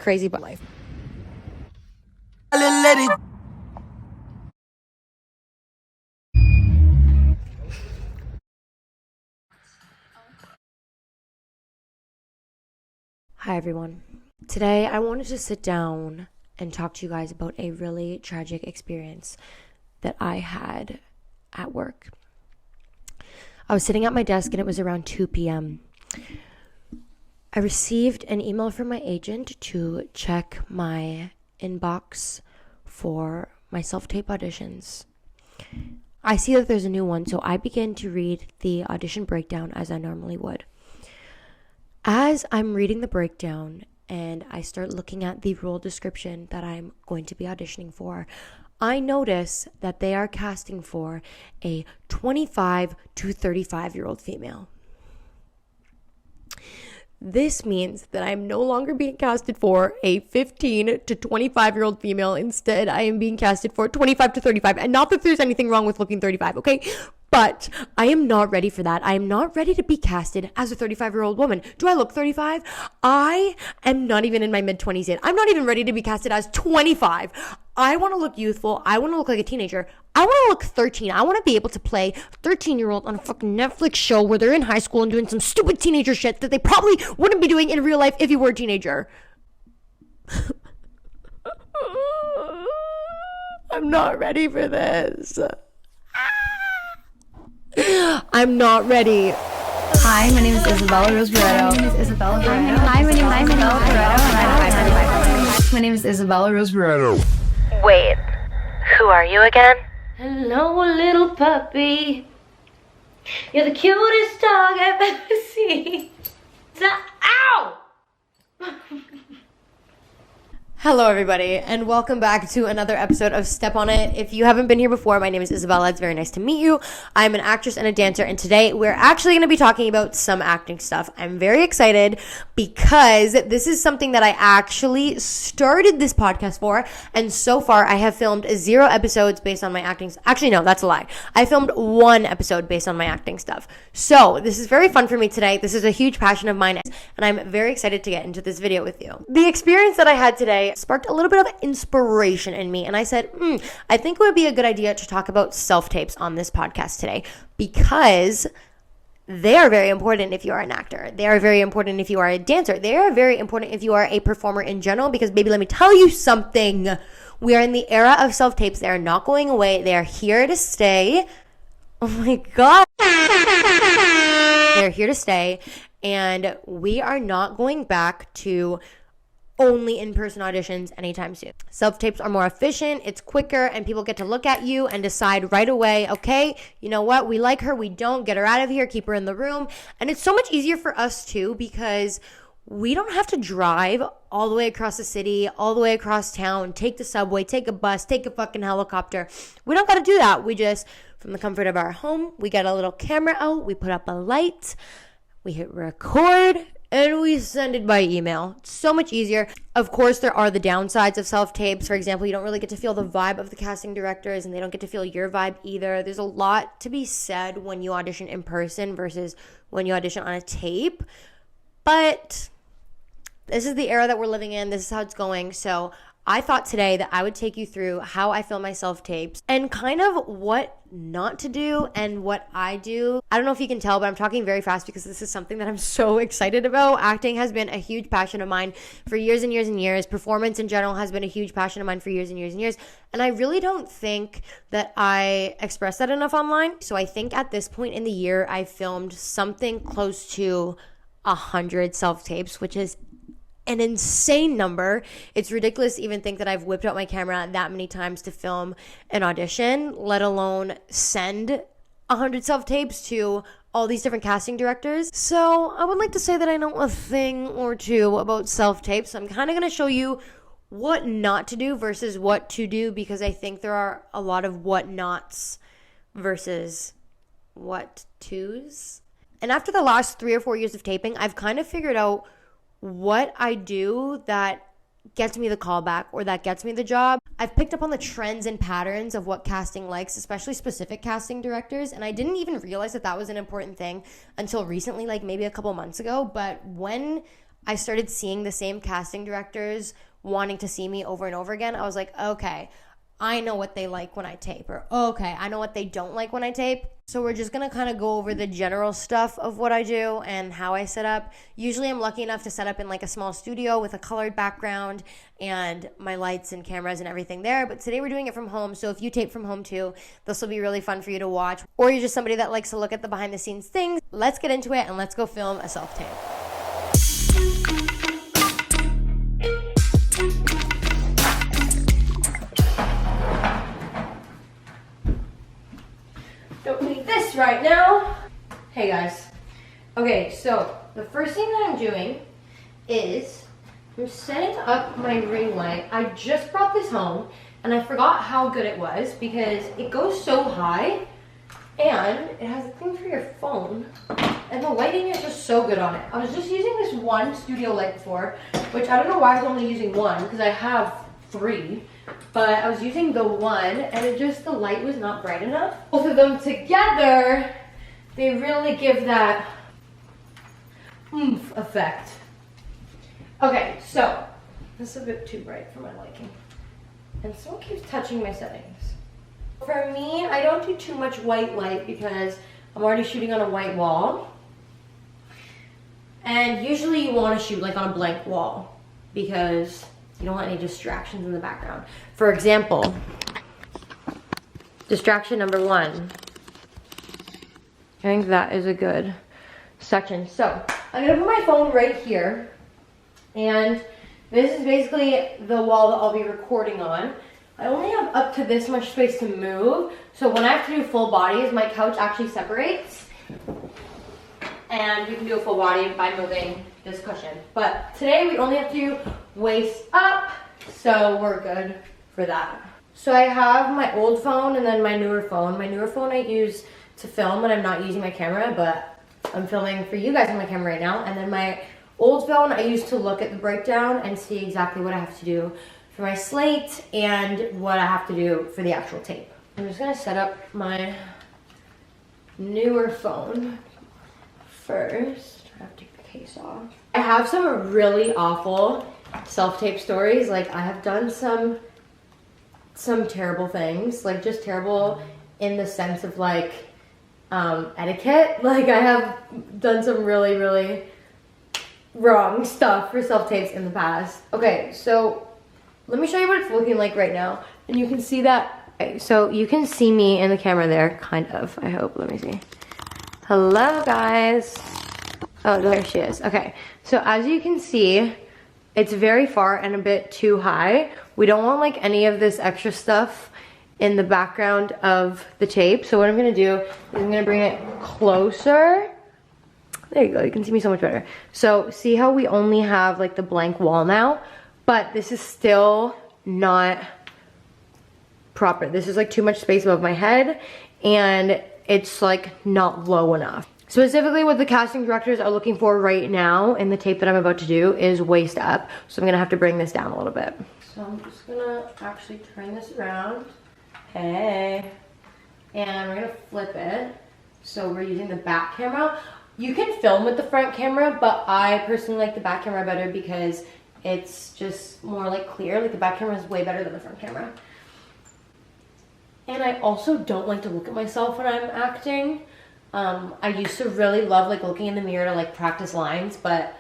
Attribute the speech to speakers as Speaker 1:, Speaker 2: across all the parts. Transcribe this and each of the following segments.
Speaker 1: crazy about life. Hi everyone. Today I wanted to sit down and talk to you guys about a really tragic experience that I had at work. I was sitting at my desk and it was around 2 p.m. I received an email from my agent to check my inbox for my self-tape auditions. I see that there's a new one, so I begin to read the audition breakdown as I normally would. As I'm reading the breakdown and I start looking at the role description that I'm going to be auditioning for, I notice that they are casting for a 25 to 35-year-old female. This means that I'm no longer being casted for a 15 to 25-year-old female. Instead, I am being casted for 25 to 35. And not that there's anything wrong with looking 35, okay? But I am not ready for that. I am not ready to be casted as a 35-year-old woman. Do I look 35? I am not even in my mid-20s yet. I'm not even ready to be casted as 25. I want to look youthful. I want to look like a teenager. I want to look 13. I want to be able to play 13-year-old on a fucking Netflix show where they're in high school and doing some stupid teenager shit that they probably wouldn't be doing in real life if you were a teenager. I'm not ready for this. I'm not ready.
Speaker 2: Hi, my name is Isabella Rose-Barretto. My name is Isabella Barretto. Hi, my name is Isabella Barretto. My name is Isabella Rose-Barretto.
Speaker 3: Wait, who are you again?
Speaker 1: Hello, little puppy. You're the cutest dog I've ever seen. Ow! Hello, everybody, and welcome back to another episode of Step On It. If you haven't been here before, my name is Isabella. It's very nice to meet you. I'm an actress and a dancer, and today we're actually going to be talking about some acting stuff. I'm very excited because this is something that I actually started this podcast for, and so far I have filmed 0 episodes based on my acting. Actually, no, that's a lie. I filmed 1 episode based on my acting stuff. So this is very fun for me today. This is a huge passion of mine, and I'm very excited to get into this video with you. The experience that I had today sparked a little bit of inspiration in me, and I said, I think it would be a good idea to talk about self-tapes on this podcast today because they are very important if you are an actor. They are very important if you are a dancer. They are very important if you are a performer in general because, baby, let me tell you something. We are in the era of self-tapes. They are not going away. They are here to stay. Oh my God. They're here to stay, and we are not going back to only in-person auditions anytime soon. Self-tapes are more efficient, it's quicker, and people get to look at you and decide right away, okay, you know what, we like her, we don't, get her out of here, keep her in the room. And it's so much easier for us too because we don't have to drive all the way across the city, all the way across town, take the subway, take a bus, take a fucking helicopter. We don't got to do that. We just, from the comfort of our home, we got a little camera out, we put up a light, we hit record, and we send it by email. It's so much easier. Of course, there are the downsides of self-tapes. For example, you don't really get to feel the vibe of the casting directors, and they don't get to feel your vibe either. There's a lot to be said when you audition in person versus when you audition on a tape. But this is the era that we're living in. This is how it's going. So I thought today that I would take you through how I film my self-tapes and kind of what not to do and what I do. I don't know if you can tell, but I'm talking very fast because this is something that I'm so excited about. Acting has been a huge passion of mine for years and years and years. Performance in general has been a huge passion of mine for years and years and years. And I really don't think that I express that enough online. So I think at this point in the year, I filmed something close to 100 self-tapes, which is an insane number. It's ridiculous to even think that I've whipped out my camera that many times to film an audition, let alone send 100 self-tapes to all these different casting directors. So I would like to say that I know a thing or two about self-tapes. I'm kind of going to show you what not to do versus what to do because I think there are a lot of what nots versus what tos. And after the last 3 or 4 years of taping, I've kind of figured out what I do that gets me the callback or that gets me the job. I've picked up on the trends and patterns of what casting likes, especially specific casting directors, and I didn't even realize that that was an important thing until recently, like maybe a couple months ago. But when I started seeing the same casting directors wanting to see me over and over again. I was like, okay, I know what they like when I tape, or okay, I know what they don't like when I tape. So we're just gonna kind of go over the general stuff of what I do and how I set up. Usually I'm lucky enough to set up in like a small studio with a colored background and my lights and cameras and everything there. But today we're doing it from home. So if you tape from home too, this will be really fun for you to watch. Or you're just somebody that likes to look at the behind the scenes things. Let's get into it and let's go film a self-tape. Don't need this right now. Hey guys. Okay, so the first thing that I'm doing is I'm setting up my ring light. I just brought this home and I forgot how good it was because it goes so high and it has a thing for your phone and the lighting is just so good on it. I was just using this one studio light before, which I don't know why I was only using one because I have 3. But I was using the one and the light was not bright enough. Both of them together, they really give that oomph effect. Okay, so this is a bit too bright for my liking. And someone keeps touching my settings. For me, I don't do too much white light because I'm already shooting on a white wall. And usually you want to shoot like on a blank wall because you don't want any distractions in the background. For example, distraction number 1. I think that is a good section. So I'm gonna put my phone right here. And this is basically the wall that I'll be recording on. I only have up to this much space to move. So when I have to do full bodies, my couch actually separates. And you can do a full body by moving this cushion. But today we only have to do waist up, so we're good for that. So I have my old phone and then my newer phone. My newer phone I use to film when I'm not using my camera, but I'm filming for you guys on my camera right now. And then my old phone I use to look at the breakdown and see exactly what I have to do for my slate and what I have to do for the actual tape. I'm just gonna set up my newer phone first. I have to take the case off. I have some really awful self-tape stories. Like I have done some terrible things, like just terrible in the sense of like etiquette. Like I have done some really, really wrong stuff for self-tapes in the past. Okay, so let me show you what it's looking like right now. And you can see that, okay, so you can see me in the camera there, kind of, I hope. Let me see. Hello guys. Oh, there she is. Okay, so as you can see, it's very far and a bit too high. We don't want like any of this extra stuff in the background of the tape. So what I'm gonna do is I'm gonna bring it closer. There you go, you can see me so much better. So see how we only have like the blank wall now, but this is still not proper. This is like too much space above my head and it's like not low enough. Specifically what the casting directors are looking for right now in the tape that I'm about to do is waist up. So I'm gonna have to bring this down a little bit. So I'm just gonna actually turn this around. Hey. And we're gonna flip it. So we're using the back camera. You can film with the front camera, but I personally like the back camera better because it's just more like clear. Like the back camera is way better than the front camera. And I also don't like to look at myself when I'm acting. I used to really love like looking in the mirror to like practice lines, but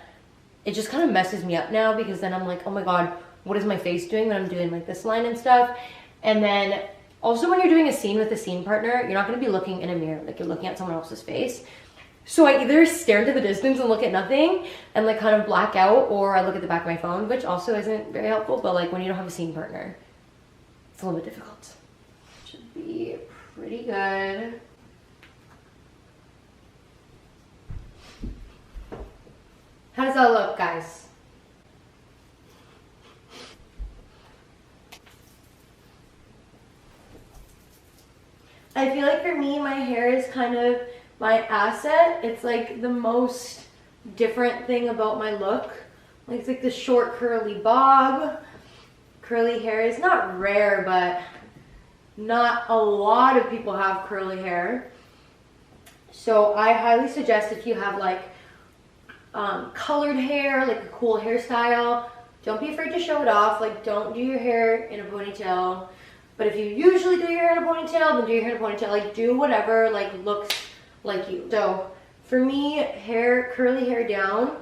Speaker 1: it just kind of messes me up now because then I'm like, oh my god, what is my face doing when I'm doing like this line and stuff? And then also when you're doing a scene with a scene partner, you're not going to be looking in a mirror, like you're looking at someone else's face. So I either stare into the distance and look at nothing and like kind of black out, or I look at the back of my phone, which also isn't very helpful, but like when you don't have a scene partner, it's a little bit difficult. Should be pretty good. How does that look, guys? I feel like for me, my hair is kind of my asset. It's like the most different thing about my look. Like it's like the short curly bob. Curly hair is not rare, but not a lot of people have curly hair. So I highly suggest if you have like colored hair, like a cool hairstyle, don't be afraid to show it off. Like, don't do your hair in a ponytail. But if you usually do your hair in a ponytail, then do your hair in a ponytail. Like, do whatever like looks like you. So for me, curly hair down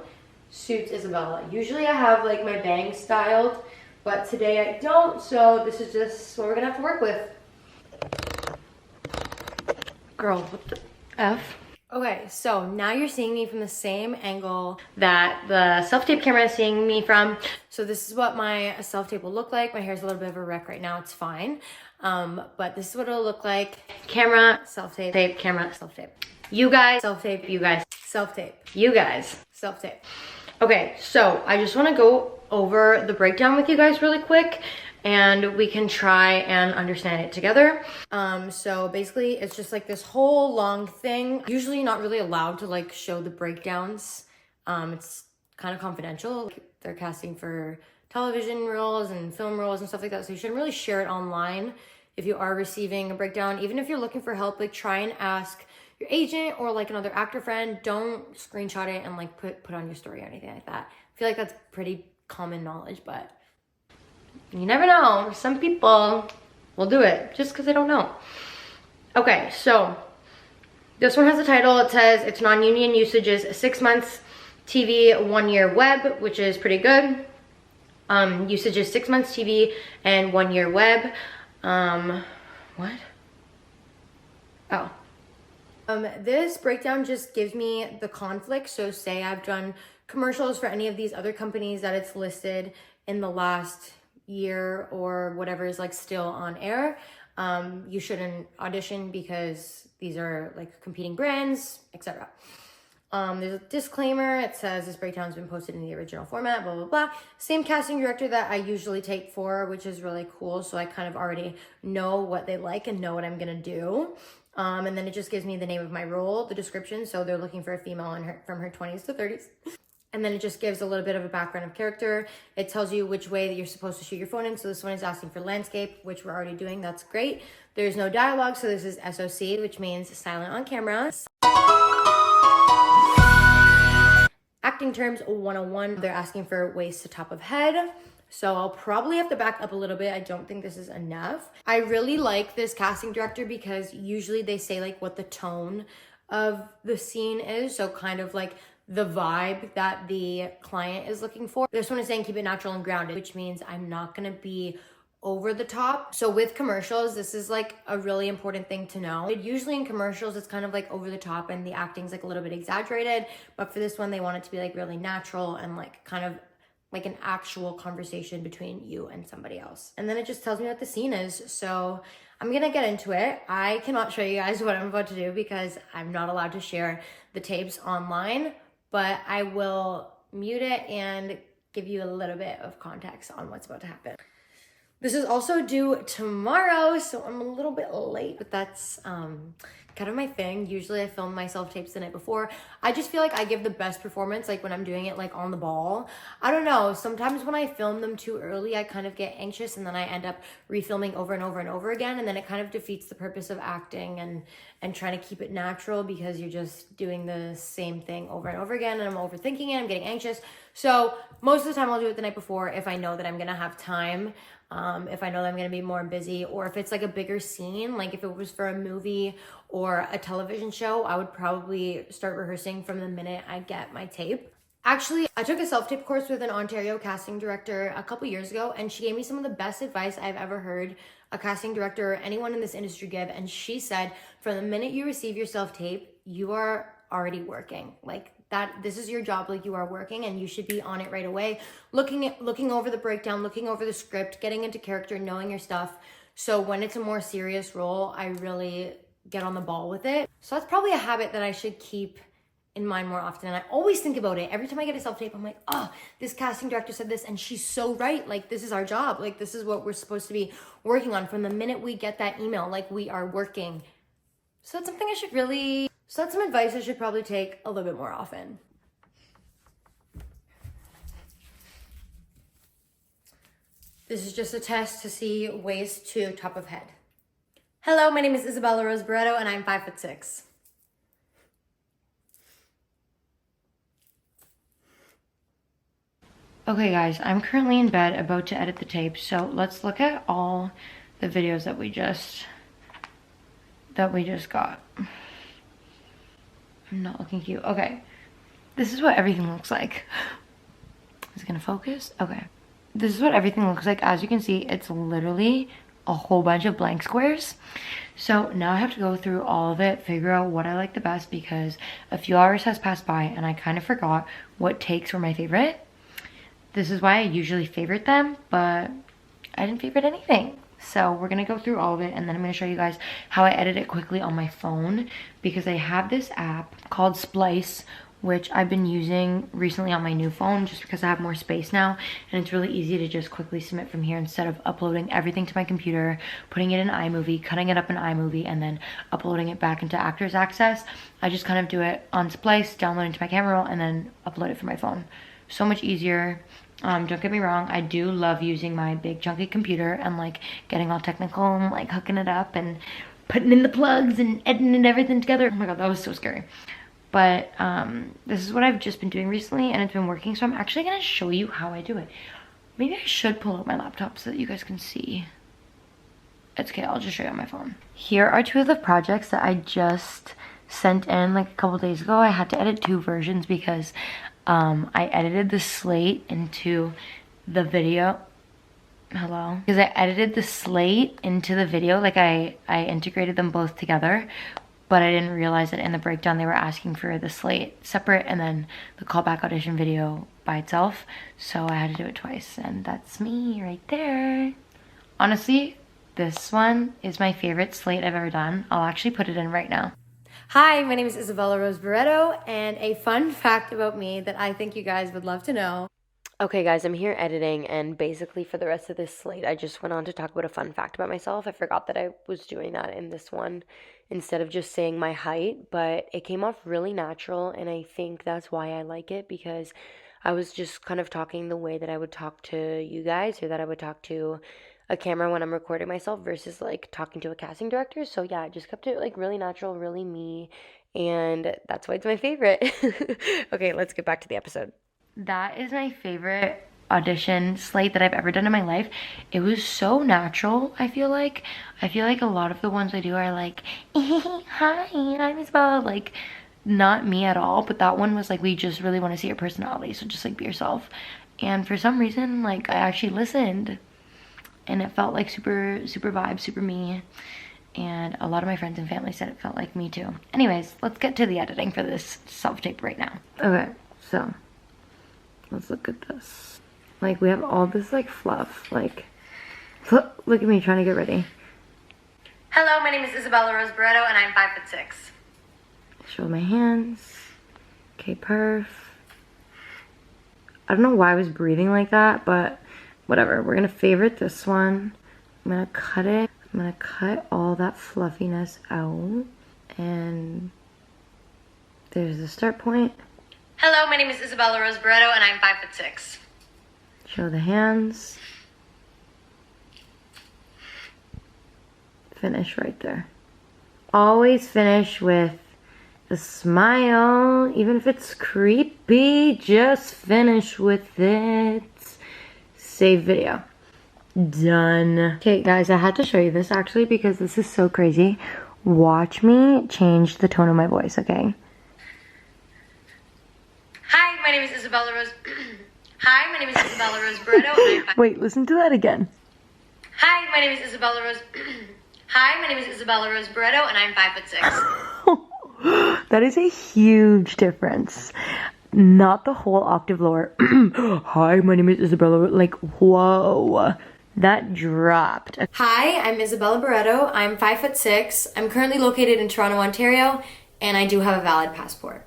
Speaker 1: suits Isabella. Usually I have like my bangs styled, but today I don't, so this is just what we're gonna have to work with. Girl, what the F? Okay, so now you're seeing me from the same angle that the self-tape camera is seeing me from. So this is what my self-tape will look like. My hair's a little bit of a wreck right now, it's fine. But this is what it'll look like. Camera, self-tape, tape, camera, self-tape. You guys, self-tape, you guys, self-tape. You guys, self-tape. Okay, so I just wanna go over the breakdown with you guys really quick, and we can try and understand it together. So basically it's just like this whole long thing. Usually you're not really allowed to like show the breakdowns. It's kind of confidential. They're casting for television roles and film roles and stuff like that, so you shouldn't really share it online. If you are receiving a breakdown, even if you're looking for help, like try and ask your agent or like another actor friend. Don't screenshot it and like put on your story or anything like that. I feel like that's pretty common knowledge, but you never know. Some people will do it just because they don't know. Okay, so this one has a title. It says it's non-union usages, 6 months TV, 1 year web, which is pretty good. Usage is 6 months TV and 1 year web. What? Oh. This breakdown just gives me the conflict. So say I've done commercials for any of these other companies that it's listed in the last year or whatever is like still on air. You shouldn't audition because these are like competing brands, etc. There's a disclaimer. It says this breakdown has been posted in the original format, blah, blah, blah. Same casting director that I usually tape for, which is really cool. So I kind of already know what they like and know what I'm going to do. And then it just gives me the name of my role, the description. So they're looking for a female from her 20s to 30s. And then it just gives a little bit of a background of character. It tells you which way that you're supposed to shoot your phone in. So this one is asking for landscape, which we're already doing. That's great. There's no dialogue. So this is SOC, which means silent on camera. Acting terms 101. They're asking for waist to top of head. So I'll probably have to back up a little bit. I don't think this is enough. I really like this casting director because usually they say like what the tone of the scene is. So kind of like the vibe that the client is looking for. This one is saying keep it natural and grounded, which means I'm not gonna be over the top. So with commercials, this is like a really important thing to know. Usually in commercials, it's kind of like over the top and the acting's like a little bit exaggerated. But for this one, they want it to be like really natural and like kind of like an actual conversation between you and somebody else. And then it just tells me what the scene is. So I'm gonna get into it. I cannot show you guys what I'm about to do because I'm not allowed to share the tapes online, but I will mute it and give you a little bit of context on what's about to happen. This is also due tomorrow, so I'm a little bit late, but that's kind of my thing. Usually I film my self-tapes the night before. I just feel like I give the best performance like when I'm doing it like on the ball. I don't know, sometimes when I film them too early, I kind of get anxious and then I end up refilming over and over and over again, and then it kind of defeats the purpose of acting and trying to keep it natural because you're just doing the same thing over and over again, and I'm overthinking it, I'm getting anxious. So most of the time I'll do it the night before if I know that I'm gonna have time. If I know that I'm gonna be more busy, or if it's like a bigger scene, like if it was for a movie or a television show, I would probably start rehearsing from the minute I get my tape. Actually, I took a self-tape course with an Ontario casting director a couple years ago, and she gave me some of the best advice I've ever heard a casting director or anyone in this industry give. And she said, from the minute you receive your self-tape, you are already working. Like that, this is your job, like you are working, and you should be on it right away. Looking over the breakdown, looking over the script, getting into character, knowing your stuff. So when it's a more serious role, I really get on the ball with it. So that's probably a habit that I should keep in mind more often. And I always think about it. Every time I get a self-tape, I'm like, oh, this casting director said this, and she's so right. Like, this is our job. Like, this is what we're supposed to be working on. From the minute we get that email, like, we are working. So that's something I should really... So that's some advice I should probably take a little bit more often. This is just a test to see waist to top of head. Hello, my name is Isabella Rose Barreto, and I'm 5'6". Okay guys, I'm currently in bed about to edit the tape, so let's look at all the videos that we just got. I'm not looking cute. Okay, this is what everything looks like. Is it gonna focus? Okay. This is what everything looks like. As you can see, it's literally a whole bunch of blank squares. So now I have to go through all of it, figure out what I like the best, because a few hours has passed by and I kind of forgot what takes were my favorite. This is why I usually favorite them, but I didn't favorite anything. So we're gonna go through all of it, and then I'm gonna show you guys how I edit it quickly on my phone, because I have this app called Splice, which I've been using recently on my new phone just because I have more space now, and it's really easy to just quickly submit from here instead of uploading everything to my computer, putting it in iMovie, cutting it up in iMovie, and then uploading it back into Actors Access. I just kind of do it on Splice, download it to my camera roll, and then upload it from my phone. So much easier. Don't get me wrong, I do love using my big chunky computer and like getting all technical and like hooking it up and putting in the plugs and editing everything together. Oh my god, that was so scary. But this is what I've just been doing recently, and it's been working, so I'm actually gonna show you how I do it. Maybe I should pull out my laptop so that you guys can see. It's okay, I'll just show you on my phone. Here are two of the projects that I just sent in like a couple days ago. I had to edit 2 versions because I edited the slate into the video. Hello? Because I edited the slate into the video, like I integrated them both together, but I didn't realize that in the breakdown they were asking for the slate separate and then the callback audition video by itself. So I had to do it twice, and that's me right there. Honestly, this one is my favorite slate I've ever done. I'll actually put it in right now. Hi, my name is Isabella Rose Barreto, and a fun fact about me that I think you guys would love to know. Okay guys, I'm here editing, and basically for the rest of this slate, I just went on to talk about a fun fact about myself. I forgot that I was doing that in this one instead of just saying my height, but it came off really natural, and I think that's why I like it, because I was just kind of talking the way that I would talk to you guys, or that I would talk to a camera when I'm recording myself versus like talking to a casting director. So yeah, I just kept it like really natural, really me, and that's why it's my favorite. Okay, let's get back to the episode. That is my favorite audition slate that I've ever done in my life. It was so natural, I feel like. A lot of the ones I do are like, hi, I'm Isabella, like not me at all, but that one was like, we just really want to see your personality, so just like be yourself. And for some reason, like I actually listened, and it felt like super vibe, super me. And a lot of my friends and family said it felt like me too. Anyways, let's get to the editing for this self-tape right now. Okay, so let's look at this. Like we have all this like fluff, like look at me trying to get ready.
Speaker 3: Hello, my name is Isabella Rose Barreto, and I'm 5'6".
Speaker 1: Show my hands. Okay, perf. I don't know why I was breathing like that, but whatever. We're gonna favorite this one. I'm gonna cut it. I'm gonna cut all that fluffiness out. And there's the start point.
Speaker 3: Hello, my name is Isabella Rose Barreto, and I'm 5'6".
Speaker 1: Show the hands. Finish right there. Always finish with a smile. Even if it's creepy, just finish with it. Save video. Done. Okay guys, I had to show you this actually because this is so crazy. Watch me change the tone of my voice, okay?
Speaker 3: Hi, my name is Isabella Rose. Hi, my name is Isabella Rose Barreto, and I'm
Speaker 1: Wait, listen to that again.
Speaker 3: Hi, my name is Isabella Rose. Hi, my name is Isabella Rose Barreto, and I'm 5'6".
Speaker 1: That is a huge difference. Not the whole octave lower. Hi, my name is Isabella. Like, whoa. That dropped.
Speaker 4: Hi, I'm Isabella Barreto. I'm 5'6". I'm currently located in Toronto, Ontario, and I do have a valid passport.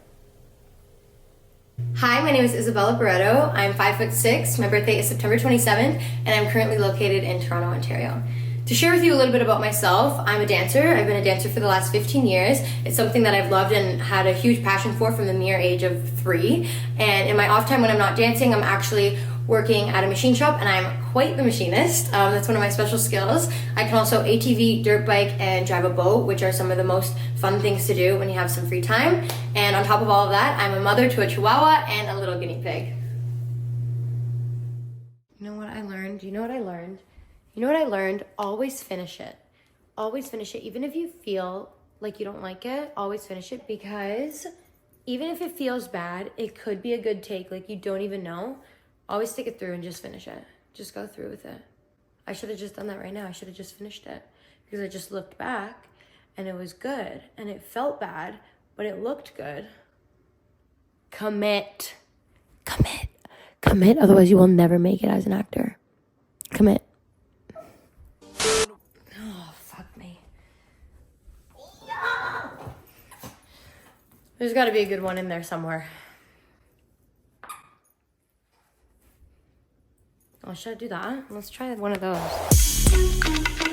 Speaker 4: Hi, my name is Isabella Barreto. I'm 5'6". My birthday is September 27th, and I'm currently located in Toronto, Ontario. To share with you a little bit about myself, I'm a dancer. I've been a dancer for the last 15 years. It's something that I've loved and had a huge passion for from the mere age of 3. And in my off time when I'm not dancing, I'm actually working at a machine shop, and I'm quite the machinist. That's one of my special skills. I can also ATV, dirt bike, and drive a boat, which are some of the most fun things to do when you have some free time. And on top of all of that, I'm a mother to a chihuahua and a little guinea pig.
Speaker 1: know what I learned? You know what I learned? You know what I learned? Always finish it. Always finish it. Even if you feel like you don't like it, always finish it, because even if it feels bad, it could be a good take. Like, you don't even know. Always stick it through and just finish it. Just go through with it. I should have just done that right now. I should have just finished it, because I just looked back and it was good and it felt bad, but it looked good. Commit. Commit. Commit. Otherwise, you will never make it as an actor. Commit. Oh, fuck me. There's got to be a good one in there somewhere. Oh, should I do that? Let's try one of those.